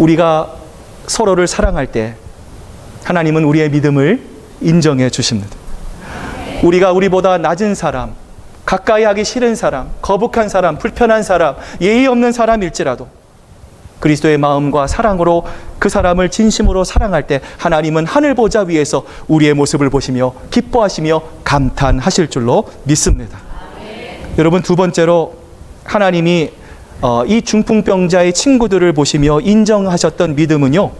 우리가 서로를 사랑할 때 하나님은 우리의 믿음을 인정해 주십니다. 우리가 우리보다 낮은 사람, 가까이 하기 싫은 사람, 거북한 사람, 불편한 사람, 예의 없는 사람일지라도 그리스도의 마음과 사랑으로 그 사람을 진심으로 사랑할 때 하나님은 하늘 보좌 위에서 우리의 모습을 보시며 기뻐하시며 감탄하실 줄로 믿습니다. 여러분, 두 번째로 하나님이 이 중풍병자의 친구들을 보시며 인정하셨던 믿음은요,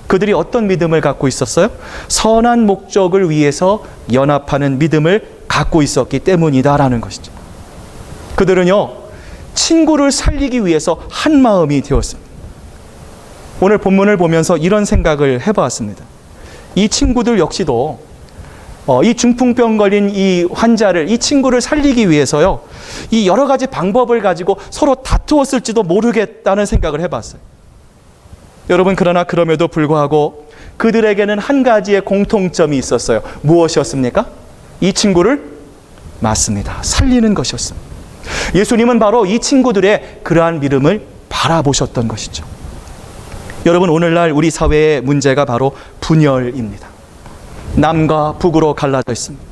그들이 어떤 믿음을 갖고 있었어요? 선한 목적을 위해서 연합하는 믿음을 갖고 있었기 때문이다라는 것이죠. 그들은요, 친구를 살리기 위해서 한 마음이 되었습니다. 오늘 본문을 보면서 이런 생각을 해보았습니다. 이 친구들 역시도 이 중풍병 걸린 이 환자를, 이 친구를 살리기 위해서요, 이 여러 가지 방법을 가지고 서로 다투었을지도 모르겠다는 생각을 해봤어요. 여러분, 그러나 그럼에도 불구하고 그들에게는 한 가지의 공통점이 있었어요. 무엇이었습니까? 이 친구를, 맞습니다, 살리는 것이었습니다. 예수님은 바로 이 친구들의 그러한 믿음을 바라보셨던 것이죠. 여러분, 오늘날 우리 사회의 문제가 바로 분열입니다. 남과 북으로 갈라져 있습니다.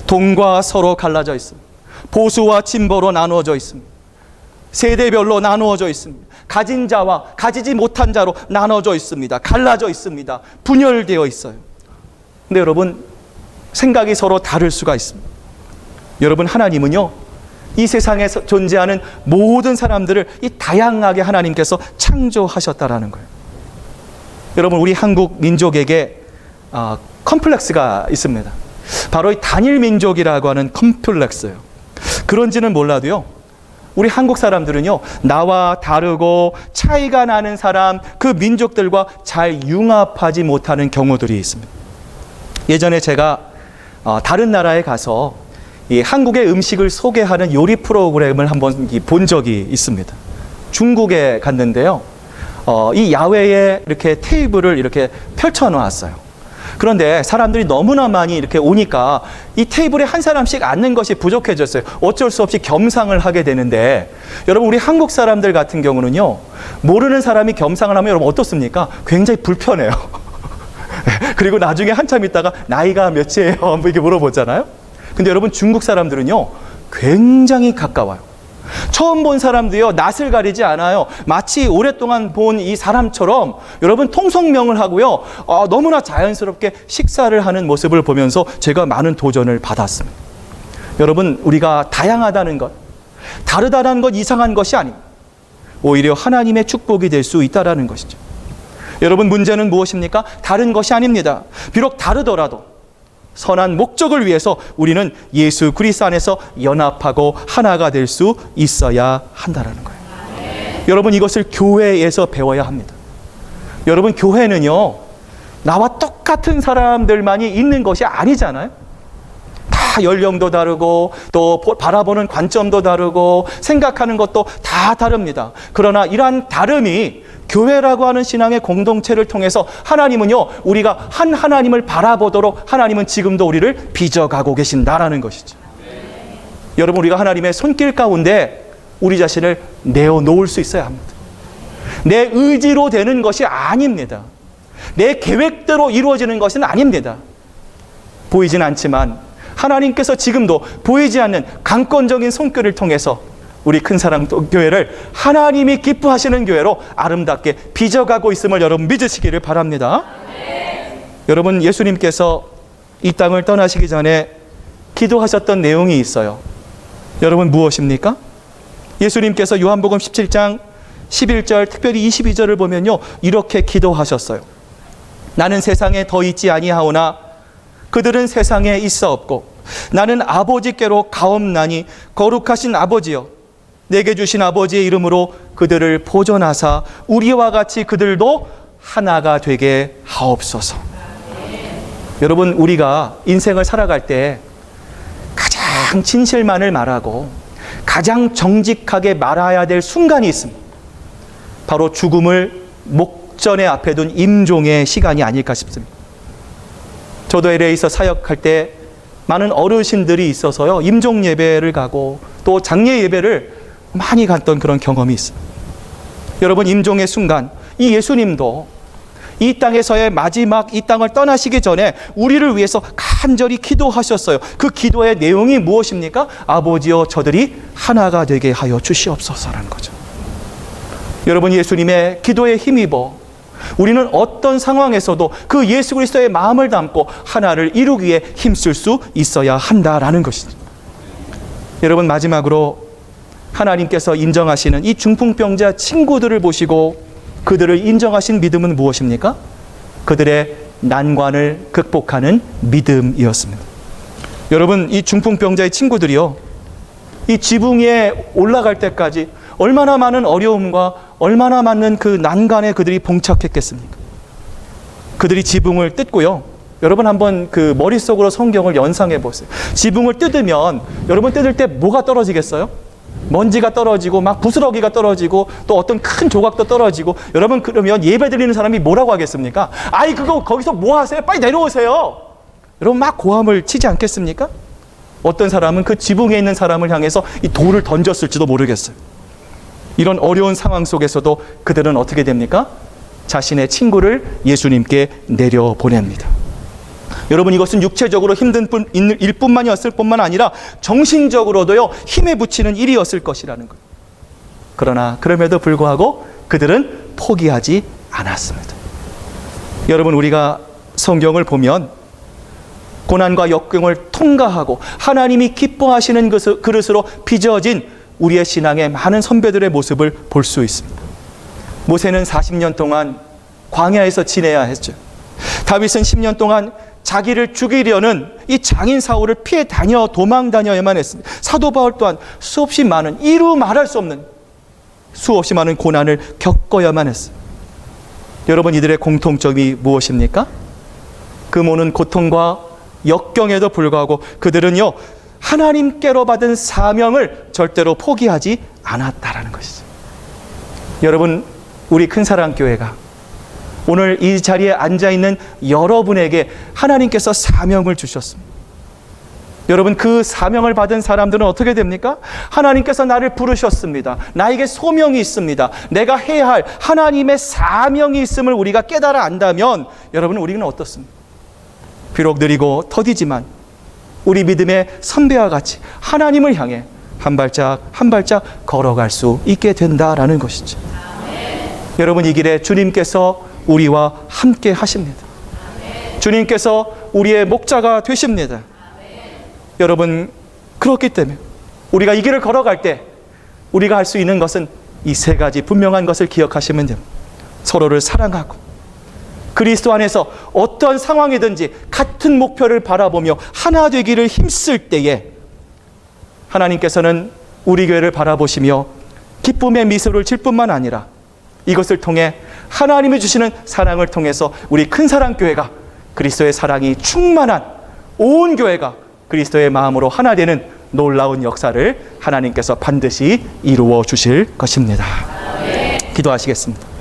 동과 서로 갈라져 있습니다. 보수와 진보로 나누어져 있습니다. 세대별로 나누어져 있습니다. 가진 자와 가지지 못한 자로 나눠져 있습니다. 갈라져 있습니다. 분열되어 있어요. 근데 여러분, 생각이 서로 다를 수가 있습니다. 여러분, 하나님은요, 이 세상에 존재하는 모든 사람들을 이 다양하게 하나님께서 창조하셨다라는 거예요. 여러분, 우리 한국 민족에게 컴플렉스가 있습니다. 바로 이 단일 민족이라고 하는 컴플렉스예요. 그런지는 몰라도요, 우리 한국 사람들은요, 나와 다르고 차이가 나는 사람, 그 민족들과 잘 융합하지 못하는 경우들이 있습니다. 예전에 제가 다른 나라에 가서 이 한국의 음식을 소개하는 요리 프로그램을 한번 본 적이 있습니다. 중국에 갔는데요, 이 야외에 이렇게 테이블을 이렇게 펼쳐 놓았어요. 그런데 사람들이 너무나 많이 이렇게 오니까 이 테이블에 한 사람씩 앉는 것이 부족해졌어요. 어쩔 수 없이 겸상을 하게 되는데, 여러분, 우리 한국 사람들 같은 경우는요, 모르는 사람이 겸상을 하면 여러분 어떻습니까? 굉장히 불편해요. 그리고 나중에 한참 있다가 나이가 몇이에요? 이렇게 물어보잖아요. 근데 여러분, 중국 사람들은요, 굉장히 가까워요. 처음 본 사람도요, 낯을 가리지 않아요. 마치 오랫동안 본 이 사람처럼 여러분 통성명을 하고요, 너무나 자연스럽게 식사를 하는 모습을 보면서 제가 많은 도전을 받았습니다. 여러분, 우리가 다양하다는 것, 다르다는 것 이상한 것이 아닙니다. 오히려 하나님의 축복이 될 수 있다는 것이죠. 여러분, 문제는 무엇입니까? 다른 것이 아닙니다. 비록 다르더라도 선한 목적을 위해서 우리는 예수 그리스도 안에서 연합하고 하나가 될 수 있어야 한다는 거예요. 여러분, 이것을 교회에서 배워야 합니다. 여러분, 교회는요, 나와 똑같은 사람들만이 있는 것이 아니잖아요. 다 연령도 다르고 또 바라보는 관점도 다르고 생각하는 것도 다 다릅니다. 그러나 이러한 다름이 교회라고 하는 신앙의 공동체를 통해서 하나님은요, 우리가 한 하나님을 바라보도록 하나님은 지금도 우리를 빚어가고 계신다라는 것이죠. 여러분, 우리가 하나님의 손길 가운데 우리 자신을 내어놓을 수 있어야 합니다. 내 의지로 되는 것이 아닙니다. 내 계획대로 이루어지는 것은 아닙니다. 보이진 않지만 하나님께서 지금도 보이지 않는 강권적인 손길을 통해서 우리 큰사랑교회를 하나님이 기뻐하시는 교회로 아름답게 빚어가고 있음을 여러분 믿으시기를 바랍니다. 여러분, 예수님께서 이 땅을 떠나시기 전에 기도하셨던 내용이 있어요. 여러분, 무엇입니까? 예수님께서 요한복음 17장 11절, 특별히 22절을 보면요, 이렇게 기도하셨어요. 나는 세상에 더 있지 아니하오나 그들은 세상에 있어 없고 나는 아버지께로 가옵나니 거룩하신 아버지여, 내게 주신 아버지의 이름으로 그들을 보존하사 우리와 같이 그들도 하나가 되게 하옵소서. 여러분, 우리가 인생을 살아갈 때 가장 진실만을 말하고 가장 정직하게 말아야 될 순간이 있습니다. 바로 죽음을 목전에 앞에 둔 임종의 시간이 아닐까 싶습니다. 저도 LA에서 사역할 때 많은 어르신들이 있어서요, 임종 예배를 가고 또 장례 예배를 많이 갔던 그런 경험이 있습니다. 여러분, 임종의 순간 이 예수님도 이 땅에서의 마지막 이 땅을 떠나시기 전에 우리를 위해서 간절히 기도하셨어요. 그 기도의 내용이 무엇입니까? 아버지여 저들이 하나가 되게 하여 주시옵소서라는 거죠. 여러분, 예수님의 기도에 힘입어 우리는 어떤 상황에서도 그 예수 그리스도의 마음을 담고 하나를 이루기 위해 힘쓸 수 있어야 한다라는 것이죠. 여러분, 마지막으로 하나님께서 인정하시는 이 중풍병자 친구들을 보시고 그들을 인정하신 믿음은 무엇입니까? 그들의 난관을 극복하는 믿음이었습니다. 여러분, 이 중풍병자의 친구들이요, 이 지붕 위에 올라갈 때까지 얼마나 많은 어려움과 얼마나 많은 그 난간에 그들이 봉착했겠습니까? 그들이 지붕을 뜯고요. 여러분, 한번 그 머릿속으로 성경을 연상해 보세요. 지붕을 뜯으면 여러분, 뜯을 때 뭐가 떨어지겠어요? 먼지가 떨어지고 막 부스러기가 떨어지고 또 어떤 큰 조각도 떨어지고. 여러분, 그러면 예배 드리는 사람이 뭐라고 하겠습니까? 아이, 그거 거기서 뭐 하세요? 빨리 내려오세요. 여러분, 막 고함을 치지 않겠습니까? 어떤 사람은 그 지붕에 있는 사람을 향해서 이 돌을 던졌을지도 모르겠어요. 이런 어려운 상황 속에서도 그들은 어떻게 됩니까? 자신의 친구를 예수님께 내려보냅니다. 여러분, 이것은 육체적으로 힘든 일뿐만이었을 뿐만 아니라 정신적으로도요, 힘에 부치는 일이었을 것이라는 거예요. 그러나 그럼에도 불구하고 그들은 포기하지 않았습니다. 여러분, 우리가 성경을 보면 고난과 역경을 통과하고 하나님이 기뻐하시는 그릇으로 빚어진 우리의 신앙의 많은 선배들의 모습을 볼 수 있습니다. 모세는 40년 동안 광야에서 지내야 했죠. 다윗은 10년 동안 자기를 죽이려는 이 장인 사울을 피해 다녀 도망 다녀야만 했습니다. 사도 바울 또한 수없이 많은, 이루 말할 수 없는 수없이 많은 고난을 겪어야만 했습니다. 여러분, 이들의 공통점이 무엇입니까? 그 모든 고통과 역경에도 불구하고 그들은요, 하나님께로 받은 사명을 절대로 포기하지 않았다라는 것이죠. 여러분, 우리 큰사랑교회가 오늘 이 자리에 앉아있는 여러분에게 하나님께서 사명을 주셨습니다. 여러분, 그 사명을 받은 사람들은 어떻게 됩니까? 하나님께서 나를 부르셨습니다. 나에게 소명이 있습니다. 내가 해야 할 하나님의 사명이 있음을 우리가 깨달아 안다면 여러분, 우리는 어떻습니까? 비록 느리고 더디지만 우리 믿음의 선배와 같이 하나님을 향해 한 발짝 한 발짝 걸어갈 수 있게 된다라는 것이죠. 여러분, 이 길에 주님께서 우리와 함께 하십니다. 주님께서 우리의 목자가 되십니다. 여러분, 그렇기 때문에 우리가 이 길을 걸어갈 때 우리가 할 수 있는 것은 이 세 가지 분명한 것을 기억하시면 됩니다. 서로를 사랑하고 그리스도 안에서 어떠한 상황이든지 같은 목표를 바라보며 하나 되기를 힘쓸 때에 하나님께서는 우리 교회를 바라보시며 기쁨의 미소를 질 뿐만 아니라 이것을 통해 하나님이 주시는 사랑을 통해서 우리 큰사랑교회가 그리스도의 사랑이 충만한 온 교회가 그리스도의 마음으로 하나 되는 놀라운 역사를 하나님께서 반드시 이루어 주실 것입니다. 기도하시겠습니다.